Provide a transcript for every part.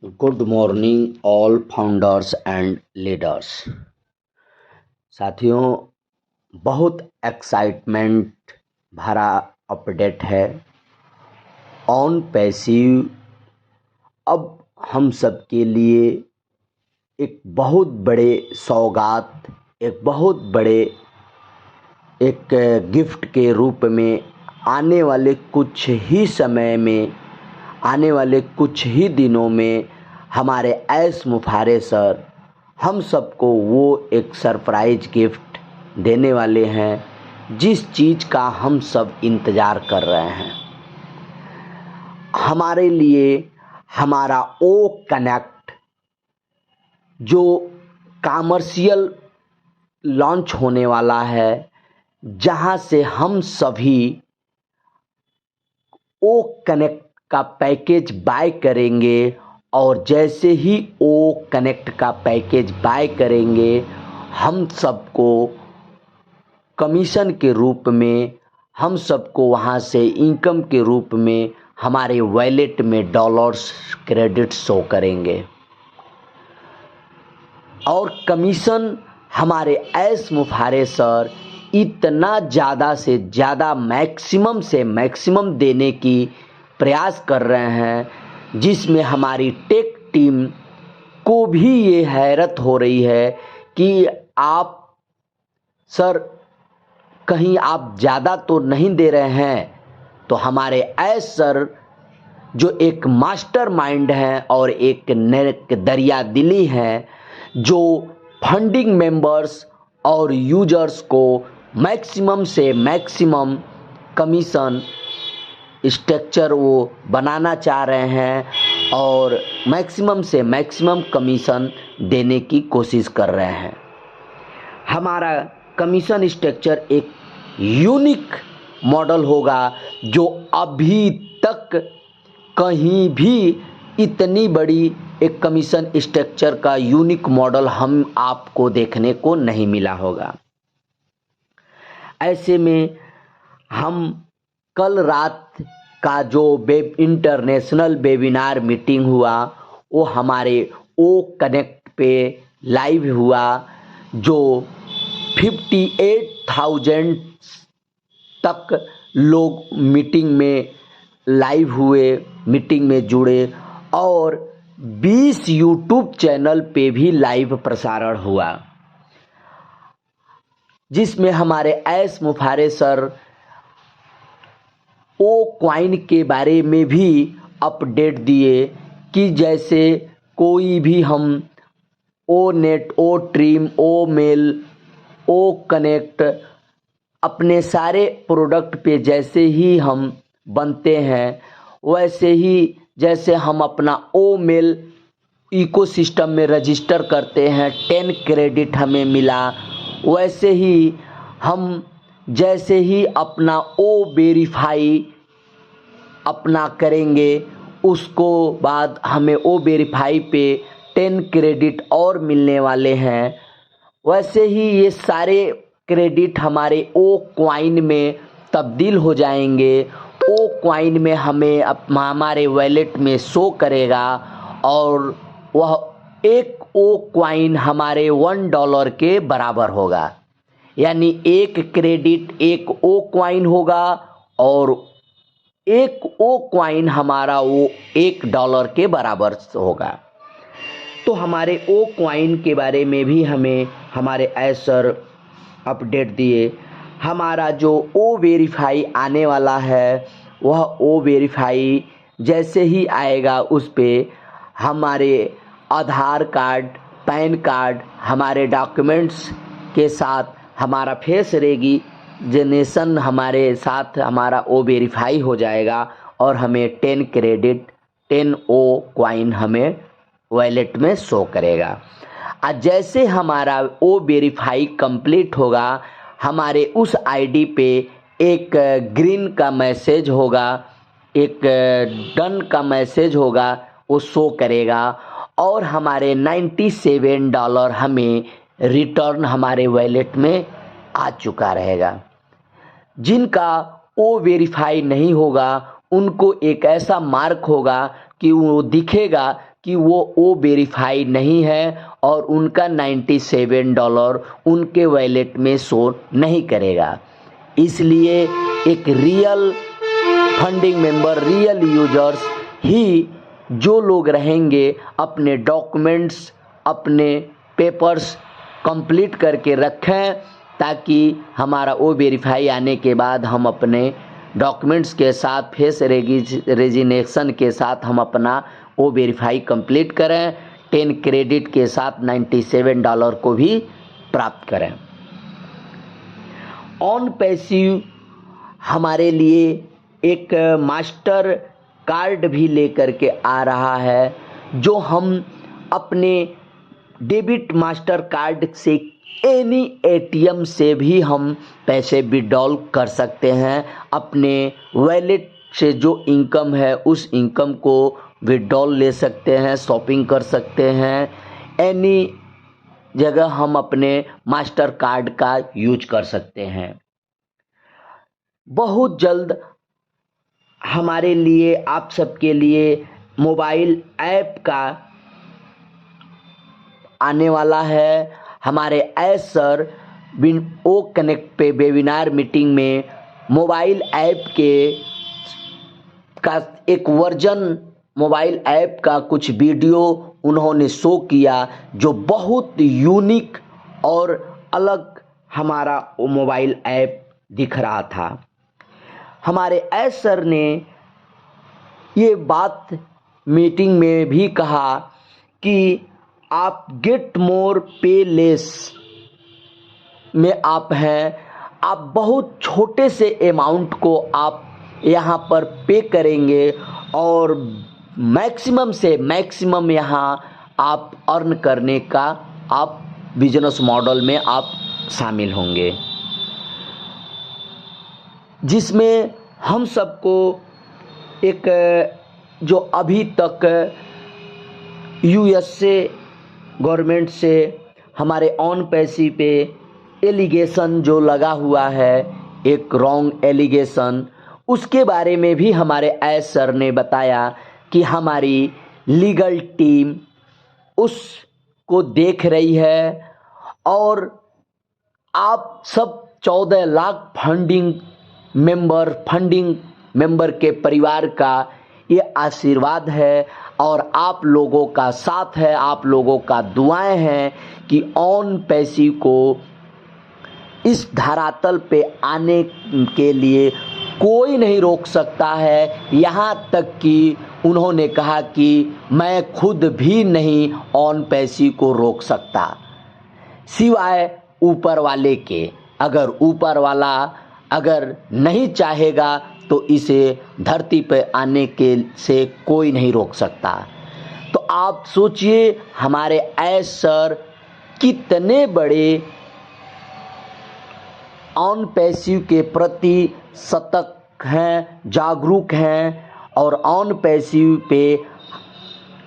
Good morning all founders and leaders. साथियों, बहुत excitement भरा अपडेट है ऑन पैसिव। अब हम सब के लिए एक बहुत बड़े सौगात, एक बहुत बड़े एक गिफ्ट के रूप में आने वाले कुछ ही समय में, आने वाले कुछ ही दिनों में हमारे ऐस मुफारे सर हम सबको वो एक सरप्राइज गिफ्ट देने वाले हैं जिस चीज़ का हम सब इंतज़ार कर रहे हैं। हमारे लिए हमारा ओ कनेक्ट जो कमर्शियल लॉन्च होने वाला है, जहां से हम सभी ओ कनेक्ट का पैकेज बाय करेंगे और जैसे ही ओ कनेक्ट का पैकेज बाय करेंगे हम सबको कमीशन के रूप में, हम सबको वहां से इनकम के रूप में हमारे वॉलेट में डॉलर्स क्रेडिट शो करेंगे और कमीशन हमारे ऐस मुफारे सर इतना ज़्यादा से ज़्यादा मैक्सिमम से मैक्सिमम देने की प्रयास कर रहे हैं, जिसमें हमारी टेक टीम को भी ये हैरत हो रही है कि आप सर कहीं आप ज़्यादा तो नहीं दे रहे हैं। तो हमारे ऐस सर जो एक मास्टरमाइंड हैं और एक दरिया दिली हैं, जो फंडिंग मेंबर्स और यूजर्स को मैक्सिमम से मैक्सिमम कमीशन स्ट्रक्चर वो बनाना चाह रहे हैं और मैक्सिमम से मैक्सिमम कमीशन देने की कोशिश कर रहे हैं। हमारा कमीशन स्ट्रक्चर एक यूनिक मॉडल होगा जो अभी तक कहीं भी इतनी बड़ी एक कमीशन स्ट्रक्चर का यूनिक मॉडल हम आपको देखने को नहीं मिला होगा। ऐसे में हम कल रात का जो इंटरनेशनल वेबिनार मीटिंग हुआ वो हमारे ओ कनेक्ट पे लाइव हुआ, जो 58,000 तक लोग मीटिंग में लाइव हुए, मीटिंग में जुड़े और 20 यूट्यूब चैनल पे भी लाइव प्रसारण हुआ, जिसमें हमारे ऐस मुफारे सर ओ क्वाइन के बारे में भी अपडेट दिए कि जैसे कोई भी हम ओ नेट, ओ ट्रीम, ओ मेल, ओ कनेक्ट अपने सारे प्रोडक्ट पे जैसे ही हम बनते हैं, वैसे ही जैसे हम अपना ओ मेल इकोसिस्टम में रजिस्टर करते हैं 10 क्रेडिट हमें मिला, वैसे ही हम जैसे ही अपना ओ वेरीफाई अपना करेंगे उसको बाद हमें ओ वेरीफाई पे 10 क्रेडिट और मिलने वाले हैं। वैसे ही ये सारे क्रेडिट हमारे ओ क्वाइन में तब्दील हो जाएंगे। ओ क्वाइन में हमें हमारे वॉलेट में शो करेगा और वह एक ओ क्वाइन हमारे $1 के बराबर होगा, यानी एक क्रेडिट एक ओ क्वाइन होगा और एक ओ क्वाइन हमारा वो $1 के बराबर होगा। तो हमारे ओ क्वाइन के बारे में भी हमें हमारे ऐस सर अपडेट दिए। हमारा जो ओ वेरीफाई आने वाला है, वह ओ वेरीफाई जैसे ही आएगा उस पर हमारे आधार कार्ड, पैन कार्ड, हमारे डॉक्यूमेंट्स के साथ हमारा फेस रेगिस्ट्रेशन हमारे साथ हमारा ओ वेरीफाई हो जाएगा और हमें 10 क्रेडिट 10 ओ क्वाइन हमें वॉलेट में शो करेगा। आज जैसे हमारा ओ वेरीफाई कंप्लीट होगा, हमारे उस आईडी पे एक ग्रीन का मैसेज होगा, एक डन का मैसेज होगा, वो शो करेगा और हमारे $97 हमें रिटर्न हमारे वॉलेट में आ चुका रहेगा। जिनका ओ वेरीफाई नहीं होगा उनको एक ऐसा मार्क होगा कि वो दिखेगा कि वो वेरीफाई नहीं है और उनका $97 उनके वॉलेट में शो नहीं करेगा। इसलिए एक real funding member, real users ही जो लोग रहेंगे अपने डॉक्यूमेंट्स, अपने पेपर्स कंप्लीट करके रखें, ताकि हमारा वो वेरीफाई आने के बाद हम अपने डॉक्यूमेंट्स के साथ फेस रेजिग्नेशन के साथ हम अपना वो वेरीफाई कंप्लीट करें, 10 क्रेडिट के साथ $97 को भी प्राप्त करें। ऑन पैसिव हमारे लिए एक मास्टर कार्ड भी लेकर के आ रहा है, जो हम अपने डेबिट मास्टर कार्ड से एनी एटीएम से भी हम पैसे विड्रॉल कर सकते हैं। अपने वॉलेट से जो इनकम है उस इनकम को विड्रॉल ले सकते हैं, शॉपिंग कर सकते हैं, एनी जगह हम अपने मास्टर कार्ड का यूज कर सकते हैं। बहुत जल्द हमारे लिए, आप सबके लिए मोबाइल ऐप का आने वाला है। हमारे सर ओ कनेक्ट पे वेबिनार मीटिंग में मोबाइल ऐप का एक वर्जन, मोबाइल ऐप का कुछ वीडियो उन्होंने शो किया, जो बहुत यूनिक और अलग हमारा वो मोबाइल ऐप दिख रहा था। हमारे सर ने ये बात मीटिंग में भी कहा कि आप गेट मोर पे लेस में आप हैं, आप बहुत छोटे से अमाउंट को आप यहाँ पर पे करेंगे और मैक्सिमम से मैक्सिमम यहाँ आप अर्न करने का आप बिजनेस मॉडल में आप शामिल होंगे, जिसमें हम सबको एक जो अभी तक यूएसए गवर्नमेंट से हमारे ऑन पैसिव पे एलिगेशन जो लगा हुआ है, एक रॉन्ग एलिगेशन, उसके बारे में भी हमारे सर ने बताया कि हमारी लीगल टीम उसको देख रही है और आप सब 14 लाख फंडिंग मेंबर के परिवार का ये आशीर्वाद है और आप लोगों का साथ है, आप लोगों का दुआएं हैं कि ऑन पैसिव को इस धरातल पे आने के लिए कोई नहीं रोक सकता है। यहाँ तक कि उन्होंने कहा कि मैं खुद भी नहीं ऑन पैसिव को रोक सकता, सिवाय ऊपर वाले के। अगर ऊपर वाला अगर नहीं चाहेगा तो इसे धरती पे आने के से कोई नहीं रोक सकता। तो आप सोचिए हमारे सर कितने बड़े ऑन पैसिव के प्रति सतर्क हैं, जागरूक हैं, और ऑन पैसिव पे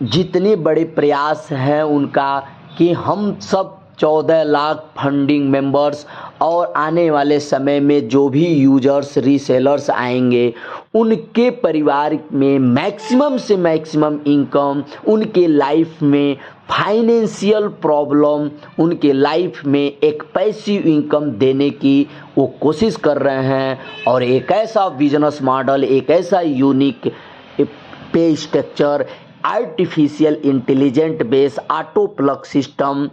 जितने बड़े प्रयास हैं उनका कि हम सब 14 लाख फंडिंग मेंबर्स और आने वाले समय में जो भी यूजर्स, रीसेलर्स आएंगे, उनके परिवार में मैक्सिमम से मैक्सिमम इनकम, उनके लाइफ में फाइनेंशियल प्रॉब्लम, उनके लाइफ में एक पैसिव इनकम देने की वो कोशिश कर रहे हैं। और एक ऐसा बिजनेस मॉडल, एक ऐसा यूनिक पे structure, artificial intelligent base auto plug system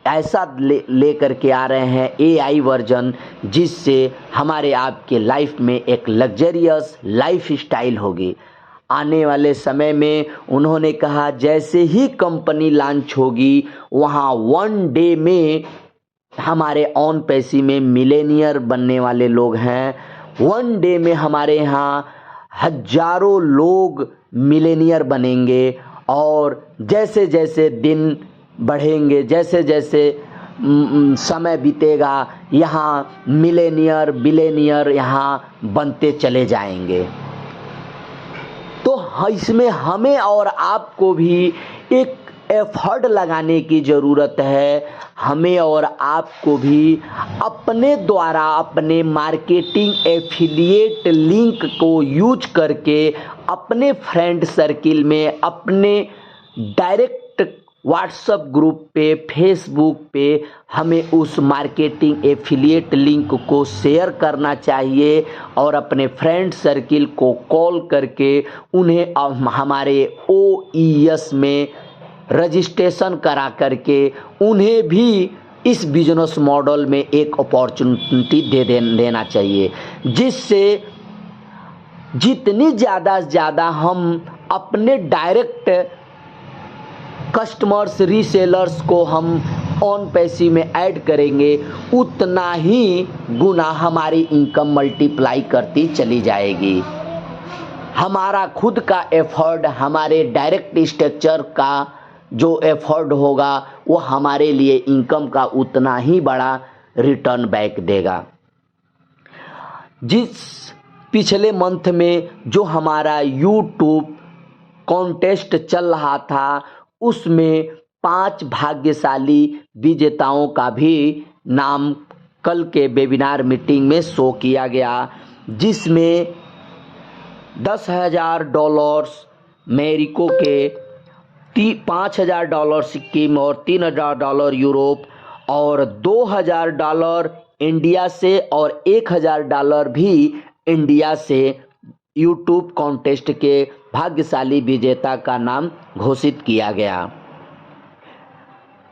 ऐसा ले करके आ रहे हैं, एआई वर्जन, जिससे हमारे आपके लाइफ में एक लग्जरियस लाइफ स्टाइल होगी। आने वाले समय में उन्होंने कहा जैसे ही कंपनी लॉन्च होगी, वहाँ 1 डे में हमारे ऑन पैसिव में मिलेनियर बनने वाले लोग हैं। 1 डे में हमारे यहाँ हजारों लोग मिलेनियर बनेंगे और जैसे जैसे दिन बढ़ेंगे, जैसे जैसे समय बीतेगा, यहाँ मिलेनियर बिलेनियर यहाँ बनते चले जाएंगे। तो इसमें हमें और आपको भी एक एफर्ट लगाने की ज़रूरत है। हमें और आपको भी अपने द्वारा अपने मार्केटिंग एफिलिएट लिंक को यूज करके अपने फ्रेंड सर्किल में, अपने डायरेक्ट व्हाट्सएप ग्रुप पे, फेसबुक पे हमें उस मार्केटिंग एफिलिएट लिंक को शेयर करना चाहिए और अपने फ्रेंड सर्किल को कॉल करके उन्हें हमारे OES में रजिस्ट्रेशन करा करके उन्हें भी इस बिजनेस मॉडल में एक अपॉर्चुनिटी देना चाहिए, जिससे जितनी ज़्यादा से ज़्यादा हम अपने डायरेक्ट कस्टमर्स, रीसेलर्स को हम ऑन पैसिव में ऐड करेंगे, उतना ही गुना हमारी इनकम मल्टीप्लाई करती चली जाएगी। हमारा खुद का एफर्ट, हमारे डायरेक्ट स्ट्रक्चर का जो एफर्ट होगा वो हमारे लिए इनकम का उतना ही बड़ा रिटर्न बैक देगा। जिस पिछले मंथ में जो हमारा यूट्यूब कॉन्टेस्ट चल रहा था, उसमें 5 भाग्यशाली विजेताओं का भी नाम कल के वेबिनार मीटिंग में शो किया गया, जिसमें $10,000 अमेरिका के, $5,000 सिक्किम और $3,000 यूरोप और $2,000 इंडिया से और $1,000 भी इंडिया से यूट्यूब कॉन्टेस्ट के भाग्यशाली विजेता का नाम घोषित किया गया।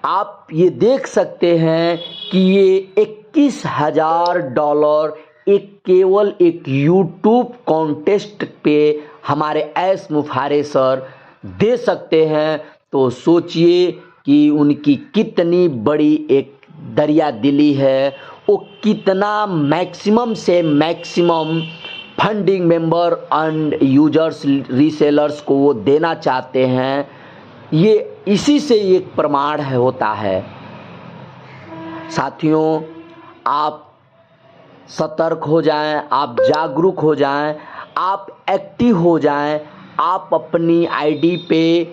आप ये देख सकते हैं कि ये $21,000 केवल एक यूट्यूब कॉन्टेस्ट पे हमारे एस मुफारे सर दे सकते हैं। तो सोचिए कि उनकी कितनी बड़ी एक दरिया दिली है, वो कितना मैक्सिमम से maximum funding member and users, resellers को वो देना चाहते हैं। ये इसी से एक प्रमाण होता है। साथियों, आप सतर्क हो जाएं, आप जागरूक हो जाएं, आप एक्टिव हो जाएं। आप अपनी आईडी पे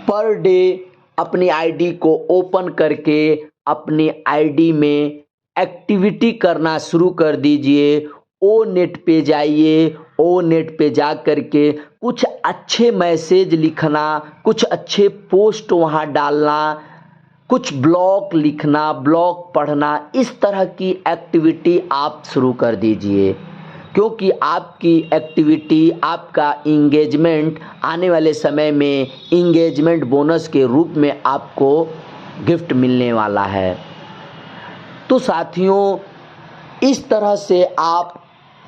पर डे अपनी आईडी को ओपन करके अपनी आईडी में एक्टिविटी करना शुरू कर दीजिए। ओ नेट पे जाइए, ओ नेट पे जा करके कुछ अच्छे मैसेज लिखना, कुछ अच्छे पोस्ट वहाँ डालना, कुछ ब्लॉग लिखना, ब्लॉग पढ़ना, इस तरह की एक्टिविटी आप शुरू कर दीजिए, क्योंकि आपकी एक्टिविटी, आपका इंगेजमेंट आने वाले समय में इंगेजमेंट बोनस के रूप में आपको गिफ्ट मिलने वाला है। तो साथियों, इस तरह से आप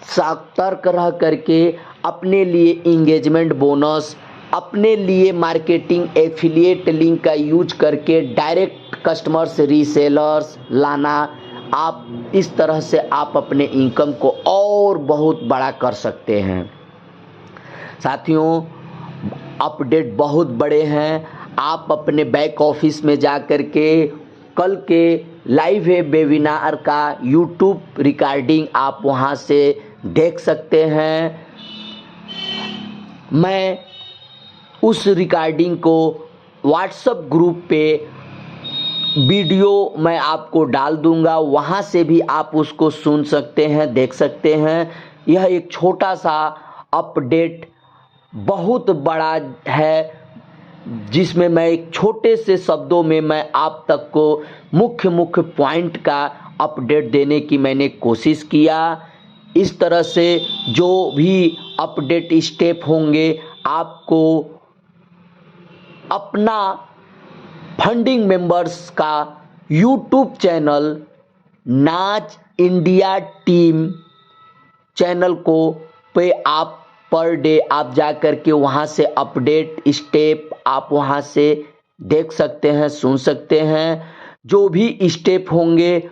सतर्क रह करके अपने लिए इंगेजमेंट बोनस, अपने लिए मार्केटिंग एफिलिएट लिंक का यूज करके डायरेक्ट कस्टमर्स, रीसेलर्स लाना, आप इस तरह से आप अपने इनकम को और बहुत बड़ा कर सकते हैं। साथियों, अपडेट बहुत बड़े हैं। आप अपने बैक ऑफिस में जा कर के कल के लाइव वेबिनार का यूट्यूब रिकॉर्डिंग आप वहां से देख सकते हैं। मैं उस रिकॉर्डिंग को व्हाट्सएप ग्रुप पे वीडियो मैं आपको डाल दूंगा, वहाँ से भी आप उसको सुन सकते हैं, देख सकते हैं। यह एक छोटा सा अपडेट बहुत बड़ा है, जिसमें मैं एक छोटे से शब्दों में मैं आप तक को मुख्य पॉइंट का अपडेट देने की मैंने कोशिश किया। इस तरह से जो भी अपडेट स्टेप होंगे, आपको अपना फंडिंग मेंबर्स का यूट्यूब चैनल नाच इंडिया टीम चैनल को पे आप पर डे आप जा कर के वहाँ से अपडेट स्टेप आप वहाँ से देख सकते हैं, सुन सकते हैं। जो भी स्टेप होंगे